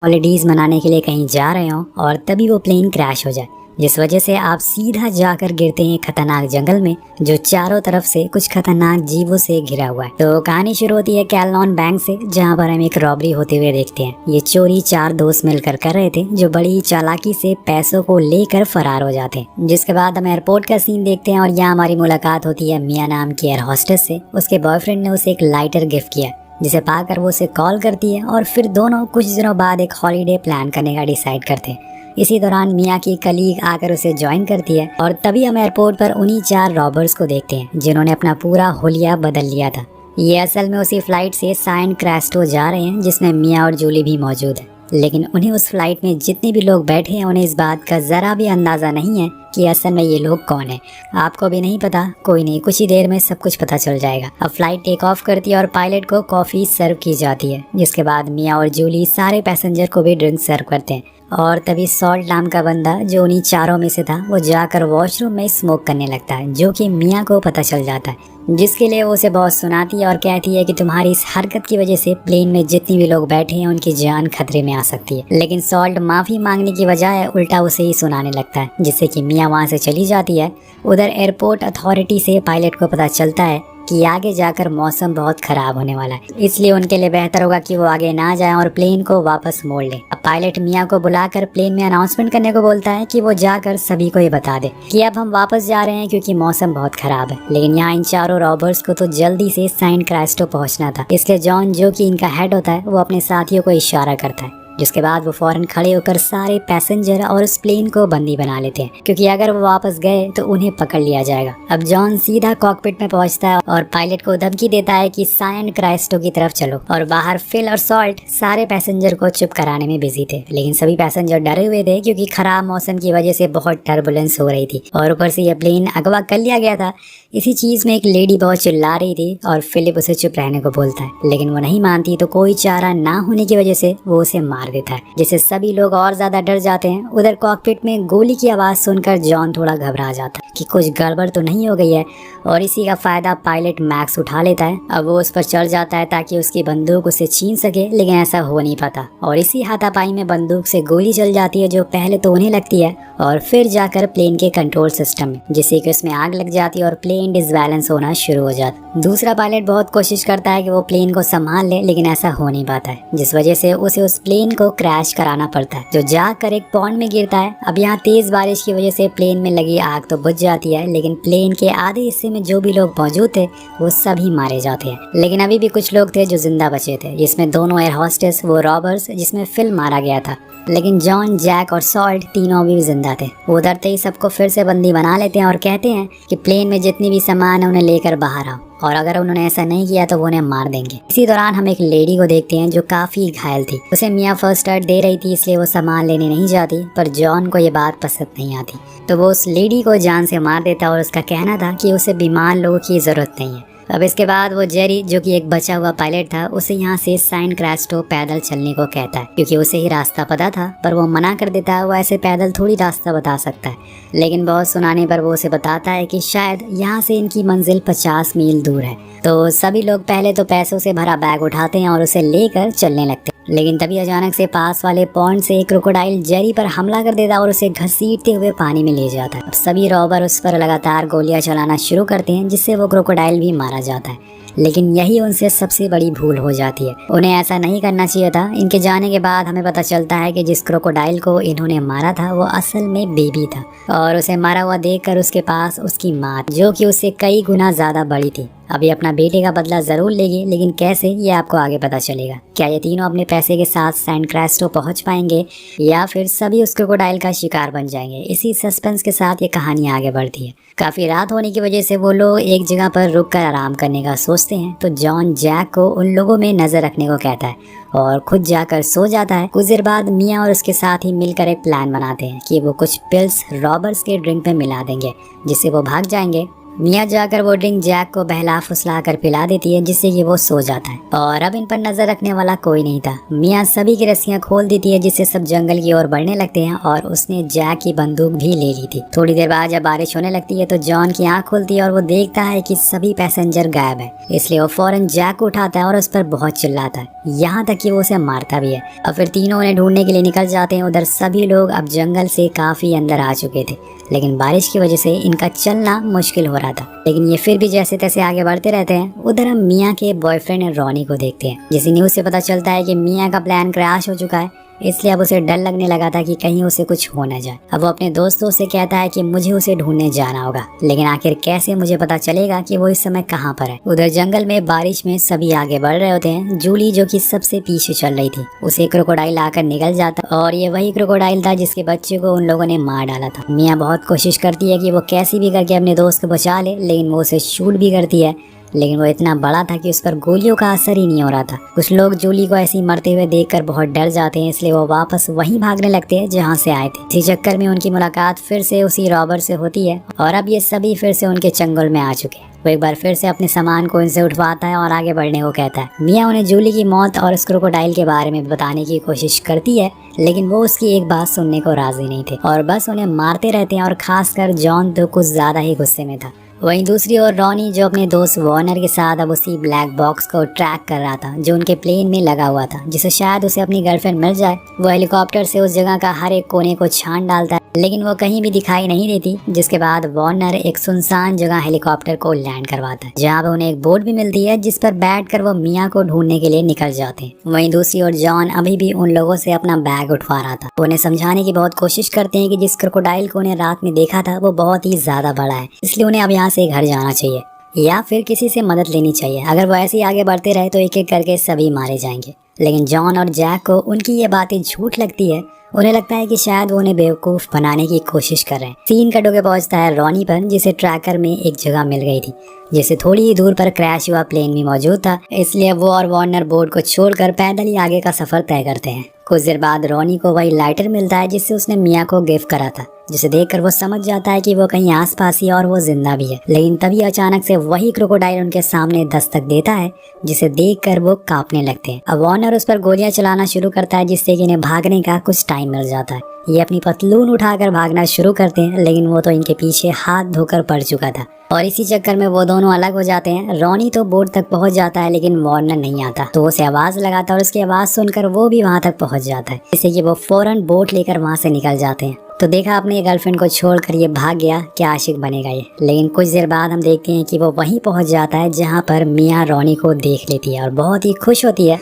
Holidays मनाने के लिए कहीं जा रहे हो और तभी वो प्लेन क्रैश हो जाए, जिस वजह से आप सीधा जाकर गिरते हैं खतरनाक जंगल में जो चारों तरफ से कुछ खतरनाक जीवों से घिरा हुआ है। तो कहानी शुरू होती है कैलनॉन बैंक से, जहां पर हम एक रॉबरी होते हुए देखते हैं। ये चोरी 4 दोस्त मिलकर कर रहे थे जो बड़ी चालाकी से पैसों को लेकर फरार हो जाते हैं। जिसके बाद हम एयरपोर्ट का सीन देखते हैं और यहाँ हमारी मुलाकात होती है मिया नाम की एयर होस्टेस से। उसके बॉयफ्रेंड ने उसे एक लाइटर गिफ्ट किया, जिसे पाकर वो उसे कॉल करती है और फिर दोनों कुछ दिनों बाद एक हॉलीडे प्लान करने का डिसाइड करते हैं। इसी दौरान मिया की कलीग आकर उसे ज्वाइन करती है और तभी हम एयरपोर्ट पर उन्हीं 4 रॉबर्स को देखते हैं जिन्होंने अपना पूरा हुलिया बदल लिया था। ये असल में उसी फ्लाइट से सैन क्रेस्टो जा रहे हैं जिसमें मिया और जूली भी मौजूद है, लेकिन उन्हें उस फ्लाइट में जितने भी लोग बैठे हैं उन्हें इस बात का जरा भी अंदाजा नहीं है कि असल में ये लोग कौन है। आपको भी नहीं पता, कोई नहीं, कुछ ही देर में सब कुछ पता चल जाएगा। अब फ्लाइट टेक ऑफ करती है और पायलट को कॉफी सर्व की जाती है, जिसके बाद मिया और जूली सारे पैसेंजर को भी ड्रिंक सर्व करते हैं। और तभी सॉल्ट नाम का बंदा जो उन्हीं 4 में से था वो जाकर वॉशरूम में स्मोक करने लगता है, जो कि मिया को पता चल जाता है, जिसके लिए वो उसे बहुत सुनाती है और कहती है कि तुम्हारी इस हरकत की वजह से प्लेन में जितने भी लोग बैठे हैं उनकी जान खतरे में आ सकती है। लेकिन सॉल्ट माफी मांगने की बजाय उल्टा उसे ही सुनाने लगता है, जिससे कि मिया वहाँ से चली जाती है। उधर एयरपोर्ट अथॉरिटी से पायलट को पता चलता है कि आगे जाकर मौसम बहुत खराब होने वाला है, इसलिए उनके लिए बेहतर होगा कि वो आगे ना जाएं और प्लेन को वापस मोड़ ले। अब पायलट मिया को बुलाकर प्लेन में अनाउंसमेंट करने को बोलता है कि वो जाकर सभी को ये बता दे कि अब हम वापस जा रहे हैं क्योंकि मौसम बहुत खराब है। लेकिन यहाँ इन 4 रॉबर्स को तो जल्दी से सैन क्रेस्टो पहुंचना था, इसलिए जॉन जो कि इनका हेड होता है वो अपने साथियों को इशारा करता है, जिसके बाद वो फौरन खड़े होकर सारे पैसेंजर और उस प्लेन को बंदी बना लेते हैं, क्योंकि अगर वो वापस गए तो उन्हें पकड़ लिया जाएगा। अब जॉन सीधा कॉकपिट में पहुंचता है और पायलट को धमकी देता है कि सैन क्रेस्टो की तरफ चलो। और बाहर फिल और सॉल्ट सारे पैसेंजर को चुप कराने में बिजी थे, लेकिन सभी पैसेंजर डरे हुए थे क्योंकि खराब मौसम की वजह से बहुत टर्बुलेंस हो रही थी और ऊपर से यह प्लेन अगवा कर लिया गया था। इसी चीज में एक लेडी बहुत चिल्ला रही थी और फिलिप उसे चुप रहने को बोलता है, लेकिन वो नहीं मानती, तो कोई चारा ना होने की वजह से वो उसे मार देता है, जिससे सभी लोग और ज्यादा डर जाते हैं। उधर कॉकपिट में गोली की आवाज सुनकर जॉन थोड़ा घबरा जाता है कि कुछ गड़बड़ तो नहीं हो गई है, और इसी का फायदा पायलट मैक्स उठा लेता है। अब वो उस पर चढ़ जाता है ताकि उसकी बंदूक उसे छीन सके, लेकिन ऐसा हो नहीं पाता और इसी हाथापाई में बंदूक से गोली चल जाती है, जो पहले तो उन्हें लगती है और फिर जाकर प्लेन के कंट्रोल सिस्टम में, जिससे कि उसमें आग लग जाती है और प्लेन डिसबैलेंस होना शुरू हो जाता है। दूसरा पायलट बहुत कोशिश करता है कि वो प्लेन को संभाल ले, लेकिन ऐसा हो नहीं पाता है, जिस वजह से उसे उस प्लेन को क्रैश कराना पड़ता है, जो जाकर एक पॉन्ड में गिरता है। अब यहाँ तेज बारिश की वजह से प्लेन में लगी आग तो बुझ जाती है, लेकिन प्लेन के आधे हिस्से में जो भी लोग मौजूद थे वो सभी मारे जाते हैं। लेकिन अभी भी कुछ लोग थे जो जिंदा बचे थे, जिसमें दोनों एयर हॉस्टेस, वो रॉबर्स जिसमें फिल मारा गया था, लेकिन जॉन, जैक और सॉल्ट तीनों भी जिंदा थे। वो उधरते ही सबको फिर से बंदी बना लेते हैं और कहते हैं कि प्लेन में जितनी भी सामान है उन्हें लेकर बाहर आओ, और अगर उन्होंने ऐसा नहीं किया तो वो उन्हें मार देंगे। इसी दौरान हम एक लेडी को देखते हैं जो काफी घायल थी। उसे मिया फर्स्ट एड दे रही थी, इसलिए वो सामान लेने नहीं जाती, पर जॉन को ये बात पसंद नहीं आती, तो वो उस लेडी को जान से मार देता और उसका कहना था कि उसे बीमार लोगों की जरूरत नहीं है। अब इसके बाद वो जेरी, जो कि एक बचा हुआ पायलट था, उसे यहाँ से सैन क्रेस्टो पैदल चलने को कहता है, क्योंकि उसे ही रास्ता पता था, पर वो मना कर देता है। वो ऐसे पैदल थोड़ी रास्ता बता सकता है, लेकिन बहुत सुनाने पर वो उसे बताता है कि शायद यहाँ से इनकी मंजिल 50 मील दूर है। तो सभी लोग पहले तो पैसों से भरा बैग उठाते हैं और उसे लेकर चलने लगते हैं, लेकिन तभी अचानक से पास वाले पॉन्ड से एक क्रोकोडाइल जेरी पर हमला कर देता और उसे घसीटते हुए पानी में ले जाता है। अब सभी रॉबर उस पर लगातार गोलियां चलाना शुरू करते हैं, जिससे वो क्रोकोडाइल भी मारा जाता है, लेकिन यही उनसे सबसे बड़ी भूल हो जाती है। उन्हें ऐसा नहीं करना चाहिए था। इनके जाने के बाद हमें पता चलता है कि जिस क्रोकोडाइल को इन्होंने मारा था वो असल में बेबी था, और उसे मारा हुआ देखकर उसके पास उसकी माँ, जो कि उससे कई गुना ज्यादा बड़ी थी, अभी अपना बेटे का बदला जरूर लेगी, लेकिन कैसे, ये आपको आगे पता चलेगा। क्या ये तीनों अपने पैसे के साथ सैन क्रेस्टो पहुंच पाएंगे या फिर सभी उस क्रोकोडाइल का शिकार बन जाएंगे? इसी सस्पेंस के साथ ये कहानी आगे बढ़ती है। काफी रात होने की वजह से वो लोग एक जगह पर रुक कर आराम करने का सोचते हैं, तो जॉन जैक को उन लोगों में नजर रखने को कहता है और खुद जाकर सो जाता है। कुछ देर बाद मिया और उसके साथ ही मिलकर एक प्लान बनाते हैं कि वो कुछ पिल्स रॉबर्स के ड्रिंक में मिला देंगे, जिससे वो भाग जाएंगे। मिया जाकर वो ड्रिंक जैक को बहला फुसला कर पिला देती है, जिससे कि वो सो जाता है। और अब इन पर नजर रखने वाला कोई नहीं था। मिया सभी की रस्सियां खोल देती है, जिससे सब जंगल की ओर बढ़ने लगते हैं और उसने जैक की बंदूक भी ले ली थी। थोड़ी देर बाद जब बारिश होने लगती है तो जॉन की आंख खुलती है और वो देखता है कि सभी पैसेंजर गायब है। इसलिए वो फौरन जैक को उठाता है और उस पर बहुत चिल्लाता है, यहाँ तक कि वो उसे मारता भी है। और फिर तीनों उन्हें ढूंढने के लिए निकल जाते हैं। उधर सभी लोग अब जंगल से काफी अंदर आ चुके थे, लेकिन बारिश की वजह से इनका चलना मुश्किल हो रहा था। लेकिन ये फिर भी जैसे तैसे आगे बढ़ते रहते हैं। उधर हम मिया के बॉयफ्रेंड रॉनी को देखते हैं, जिसे न्यूज से पता चलता है कि मिया का प्लान क्रैश हो चुका है। इसलिए अब उसे डर लगने लगा था कि कहीं उसे कुछ हो न जाए। अब वो अपने दोस्तों से कहता है कि मुझे उसे ढूंढने जाना होगा, लेकिन आखिर कैसे मुझे पता चलेगा कि वो इस समय कहाँ पर है। उधर जंगल में बारिश में सभी आगे बढ़ रहे होते हैं। जूली जो कि सबसे पीछे चल रही थी, उसे क्रोकोडाइल आकर निकल जाता और ये वही क्रोकोडाइल था जिसके बच्चे को उन लोगों ने मार डाला था। मिया बहुत कोशिश करती है कि वो कैसी भी करके अपने दोस्त को बचा ले, लेकिन वो उसे शूट भी करती है, लेकिन वो इतना बड़ा था कि उस पर गोलियों का असर ही नहीं हो रहा था। कुछ लोग जूली को ऐसे ही मरते हुए देखकर बहुत डर जाते हैं, इसलिए वो वापस वहीं भागने लगते हैं जहां से आए थे। इसी चक्कर में उनकी मुलाकात फिर से उसी रॉबर से होती है और अब ये सभी फिर से उनके चंगुल में आ चुके हैं। वो एक बार फिर से अपने सामान को इनसे उठवाता है और आगे बढ़ने को कहता है। मिया उन्हें जूली की मौत और उस क्रोकोडाइल के बारे में बताने की कोशिश करती है, लेकिन वो उसकी एक बात सुनने को राजी नहीं थे और बस उन्हें मारते रहते हैं। और खासकर जॉन तो कुछ ज्यादा ही गुस्से में था। वहीं दूसरी ओर रॉनी, जो अपने दोस्त वार्नर के साथ अब उसी ब्लैक बॉक्स को ट्रैक कर रहा था जो उनके प्लेन में लगा हुआ था, जिसे शायद उसे अपनी गर्लफ्रेंड मिल जाए। वो हेलीकॉप्टर से उस जगह का हर एक कोने को छान डालता है, लेकिन वो कहीं भी दिखाई नहीं देती। जिसके बाद वार्नर एक सुनसान जगह हेलीकॉप्टर को लैंड करवाता है, जहाँ पे उन्हें एक बोट भी मिलती है जिस पर बैठकर वो मिया को ढूंढने के लिए निकल जाते हैं। वहीं दूसरी ओर जॉन अभी भी उन लोगों से अपना बैग उठवा रहा था। उन्हें समझाने की बहुत कोशिश करते हैं कि जिस क्रोकोडाइल को उन्हें रात में देखा था वो बहुत ही ज्यादा बड़ा है, इसलिए उन्हें अब यहाँ से घर जाना चाहिए या फिर किसी से मदद लेनी चाहिए। अगर वो ऐसे ही आगे बढ़ते रहे तो एक एक करके सभी मारे जाएंगे। लेकिन जॉन और जैक को उनकी ये बातें झूठ लगती है। उन्हें लगता है कि शायद वो उन्हें बेवकूफ बनाने की कोशिश कर रहे हैं। सीन कट होकर पहुंचता है रॉनी पर, जिसे ट्रैकर में एक जगह मिल गई थी, जिससे थोड़ी ही दूर पर क्रैश हुआ प्लेन भी मौजूद था। इसलिए वो और वार्नर बोर्ड को छोड़कर पैदल ही आगे का सफर तय करते हैं। कुछ देर बाद रॉनी को वही लाइटर मिलता है जिससे उसने मिया को गिफ्ट करा था, जिसे देखकर वो समझ जाता है कि वो कहीं आसपास ही और वो जिंदा भी है। लेकिन तभी अचानक से वही क्रोकोडाइल उनके सामने दस्तक देता है, जिसे देखकर वो कांपने लगते हैं। अब वार्नर उस पर गोलियां चलाना शुरू करता है, जिससे कि इन्हें भागने का कुछ टाइम मिल जाता है। ये अपनी पतलून उठाकर भागना शुरू करते हैं, लेकिन वो तो इनके पीछे हाथ धोकर पड़ चुका था और इसी चक्कर में वो दोनों अलग हो जाते हैं। रॉनी तो बोट तक पहुंच जाता है, लेकिन वार्नर नहीं आता, तो उसे आवाज लगाता है और उसकी आवाज सुनकर वो भी वहां तक पहुंच जाता है, जिससे कि वो फौरन बोट लेकर वहां से निकल जाते हैं। तो देखा अपनी गर्लफ्रेंड को छोड़कर ये भाग गया, क्या आशिक बनेगा ये। लेकिन कुछ देर बाद हम देखते हैं कि वो वहीं पहुंच जाता है जहां पर मिया रॉनी को देख लेती है और बहुत ही खुश होती है।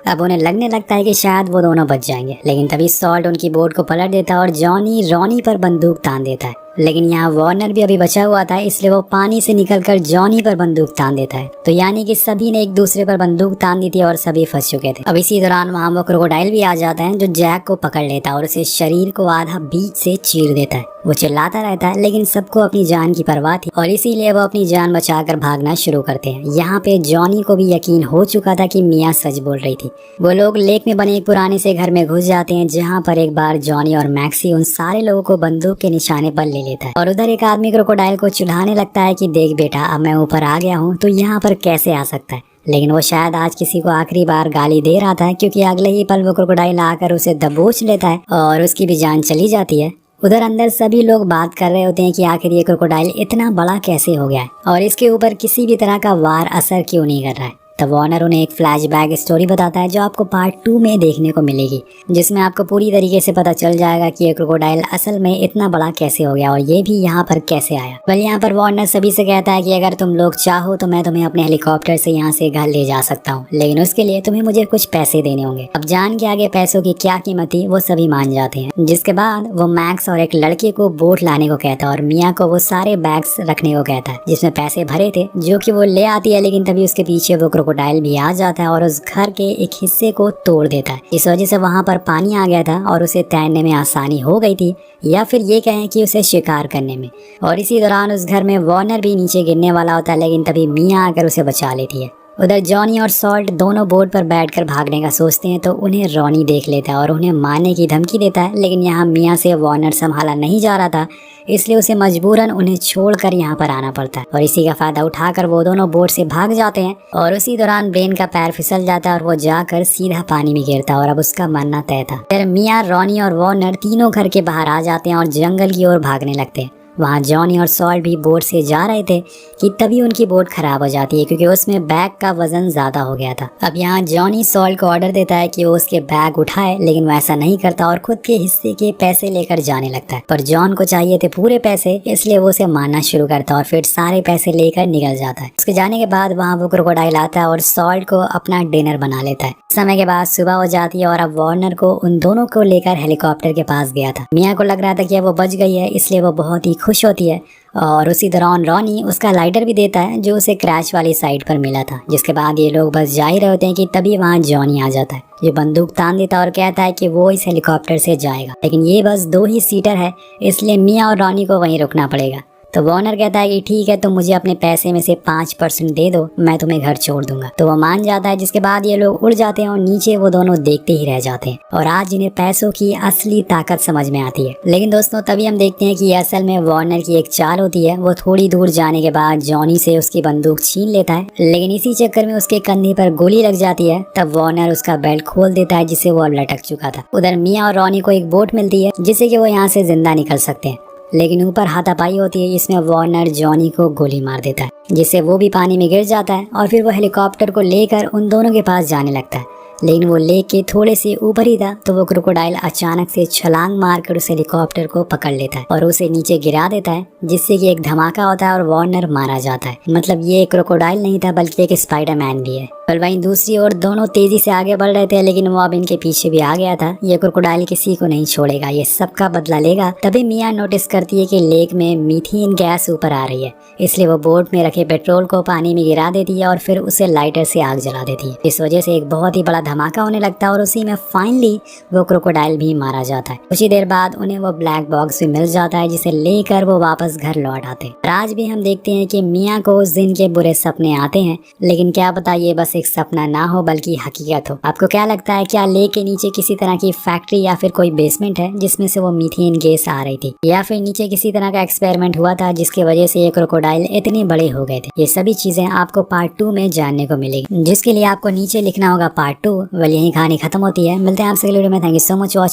अब उन्हें लगने लगता है कि शायद वो दोनों बच जाएंगे, लेकिन तभी सॉल्ट उनकी बोट को पलट देता है और जॉनी रॉनी पर बंदूक तान देता है। लेकिन यहाँ वार्नर भी अभी बचा हुआ था, इसलिए वो पानी से निकलकर जॉनी पर बंदूक तान देता है। तो यानी कि सभी ने एक दूसरे पर बंदूक तान दी थी और सभी फंस चुके थे। अब इसी दौरान वहाँ वो क्रोकोडाइल भी आ जाता है, जो जैक को पकड़ लेता है और उसे शरीर को आधा बीच से चीर देता है। वो चिल्लाता रहता है, लेकिन सबको अपनी जान की परवाह थी और इसीलिए वो अपनी जान बचाकर भागना शुरू करते हैं। यहाँ पे जॉनी को भी यकीन हो चुका था कि मिया सच बोल रही थी। वो लोग लेक में बने एक पुराने से घर में घुस जाते हैं, जहाँ पर एक बार जॉनी और मैक्सी उन सारे लोगों को बंदूक के निशाने पर ले लेता है। और उधर एक आदमी क्रोकोडाइल को चिढ़ाने लगता है कि देख बेटा, अब मैं ऊपर आ गया हूँ तो यहाँ पर कैसे आ सकता है। लेकिन वो शायद आज किसी को आखिरी बार गाली दे रहा था, क्योंकि अगले ही पल वो क्रोकोडाइल आकर उसे दबोच लेता है और उसकी भी जान चली जाती है। उधर अंदर सभी लोग बात कर रहे होते हैं कि आखिर ये क्रोकोडाइल इतना बड़ा कैसे हो गया है और इसके ऊपर किसी भी तरह का वार असर क्यों नहीं कर रहा है। तब वार्नर उन्हें एक फ्लैशबैक स्टोरी बताता है, जो आपको पार्ट 2 में देखने को मिलेगी, जिसमें आपको पूरी तरीके से पता चल जाएगा कि ये क्रोकोडाइल असल में इतना बड़ा कैसे हो गया और ये भी यहाँ पर कैसे आया। वेल, यहाँ पर वार्नर सभी से कहता है कि अगर तुम लोग चाहो तो मैं तुम्हें अपने हेलीकॉप्टर से यहाँ से घर ले जा सकता हूँ, लेकिन उसके लिए तुम्हें मुझे कुछ पैसे देने होंगे। अब जान के आगे पैसों की क्या कीमत थी वो सभी मान जाते हैं। जिसके बाद वो मैक्स और एक लड़के को बोट लाने को कहता है और मिया को वो सारे बैग्स रखने को कहता है जिसमें पैसे भरे थे, जो कि वो ले आती है। लेकिन तभी उसके पीछे वो क्रोकोडाइल भी आ जाता है और उस घर के एक हिस्से को तोड़ देता है। इस वजह से वहां पर पानी आ गया था और उसे तैरने में आसानी हो गई थी, या फिर ये कहें कि उसे शिकार करने में। और इसी दौरान उस घर में वार्नर भी नीचे गिरने वाला होता है, लेकिन तभी मिया आकर उसे बचा लेती है उधर जॉनी और सॉल्ट दोनों बोट पर बैठकर भागने का सोचते हैं तो उन्हें रॉनी देख लेता है और उन्हें मारने की धमकी देता है, लेकिन यहाँ मिया से वार्नर संभाला नहीं जा रहा था, इसलिए उसे मजबूरन उन्हें छोड़कर यहाँ पर आना पड़ता है। और इसी का फायदा उठाकर वो दोनों बोट से भाग जाते हैं और उसी दौरान ब्रेन का पैर फिसल जाता है और वो जाकर सीधा पानी में गिरता है और अब उसका मरना तय था। फिर मिया, रॉनी और वार्नर तीनों घर के बाहर आ जाते हैं और जंगल की ओर भागने लगते हैं। वहाँ जॉनी और सॉल्ट भी बोट से जा रहे थे कि तभी उनकी बोट खराब हो जाती है क्योंकि उसमें बैग का वजन ज्यादा हो गया था। अब यहाँ जॉनी सॉल्ट को ऑर्डर देता है कि वो उसके बैग उठाए, लेकिन वो ऐसा नहीं करता और खुद के हिस्से के पैसे लेकर जाने लगता है। पर जॉन को चाहिए थे पूरे पैसे, इसलिए वो उसे मारना शुरू करता है और फिर सारे पैसे लेकर निकल जाता है। उसके जाने के बाद वहाँ वो क्रोकोडाइल आता है और सॉल्ट को अपना डिनर बना लेता है। समय के बाद सुबह हो जाती है और अब वार्नर को उन दोनों को लेकर हेलीकॉप्टर के पास गया था। मिया को लग रहा था कि वो बच गई है, इसलिए वो बहुत ही खुश होती है और उसी दौरान रॉनी उसका लाइटर भी देता है जो उसे क्रैश वाली साइड पर मिला था। जिसके बाद ये लोग बस जा ही रहे होते हैं कि तभी वहाँ जॉनी आ जाता है जो बंदूक तान देता है और कहता है कि वो इस हेलीकॉप्टर से जाएगा, लेकिन ये बस 2 ही सीटर है, इसलिए मिया और रॉनी को वहीं रुकना पड़ेगा। तो वार्नर कहता है कि ठीक है, तुम मुझे अपने पैसे में से 5% दे दो, मैं तुम्हें घर छोड़ दूंगा। तो वो मान जाता है, जिसके बाद ये लोग उड़ जाते हैं और नीचे वो दोनों देखते ही रह जाते हैं और आज इन्हें पैसों की असली ताकत समझ में आती है। लेकिन दोस्तों तभी हम देखते हैं कि असल में वार्नर की एक चाल होती है। वो थोड़ी दूर जाने के बाद जॉनी से उसकी बंदूक छीन लेता है, लेकिन इसी चक्कर में उसके कंधे पर गोली लग जाती है। तब वार्नर उसका बेल्ट खोल देता है जिससे वो अब लटक चुका था। उधर मिया और रॉनी को एक बोट मिलती है जिससे कि वो यहाँ से जिंदा निकल सकते हैं, लेकिन ऊपर हाथापाई होती है जिसमें वार्नर जॉनी को गोली मार देता है, जिससे वो भी पानी में गिर जाता है और फिर वो हेलीकॉप्टर को लेकर उन दोनों के पास जाने लगता है। लेकिन वो लेक के थोड़े से ऊपर ही था तो वो क्रोकोडाइल अचानक से छलांग मारकर उस हेलीकॉप्टर को पकड़ लेता है और उसे नीचे गिरा देता है, जिससे कि एक धमाका होता है और वार्नर मारा जाता है। मतलब ये क्रोकोडाइल नहीं था बल्कि एक स्पाइडरमैन भी है। पर वहीं दूसरी ओर दोनों तेजी से आगे बढ़ रहे थे, लेकिन वो अब इनके पीछे भी आ गया था। ये क्रोकोडाइल किसी को नहीं छोड़ेगा, ये सबका बदला लेगा। तभी मिया नोटिस करती है कि लेक में मीथेन गैस ऊपर आ रही है, इसलिए वो बोट में रखे पेट्रोल को पानी में गिरा देती है और फिर उसे लाइटर से आग जला देती है। इस वजह से एक बहुत ही बड़ा धमाका होने लगता है और उसी में फाइनली वो क्रोकोडाइल भी मारा जाता है। कुछ ही देर बाद उन्हें वो ब्लैक बॉक्स भी मिल जाता है जिसे लेकर वो वापस घर लौट आते हैं। आज भी हम देखते हैं कि मिया को उस दिन के बुरे सपने आते हैं, लेकिन क्या पता ये बस एक सपना ना हो बल्कि हकीकत हो। आपको क्या लगता है, क्या लेक के नीचे किसी तरह की फैक्ट्री या फिर कोई बेसमेंट है जिसमें से वो मीथेन गैस आ रही थी, या फिर नीचे किसी तरह का एक्सपेरिमेंट हुआ था जिसकी वजह से ये क्रोकोडाइल इतने बड़े हो गए थे? ये सभी चीजें आपको पार्ट 2 में जानने को मिलेगी, जिसके लिए आपको नीचे लिखना होगा पार्ट 2। यही कहानी खत्म होती है। मिलते हैं आपसे अगली वीडियो में। Thank you so much watching.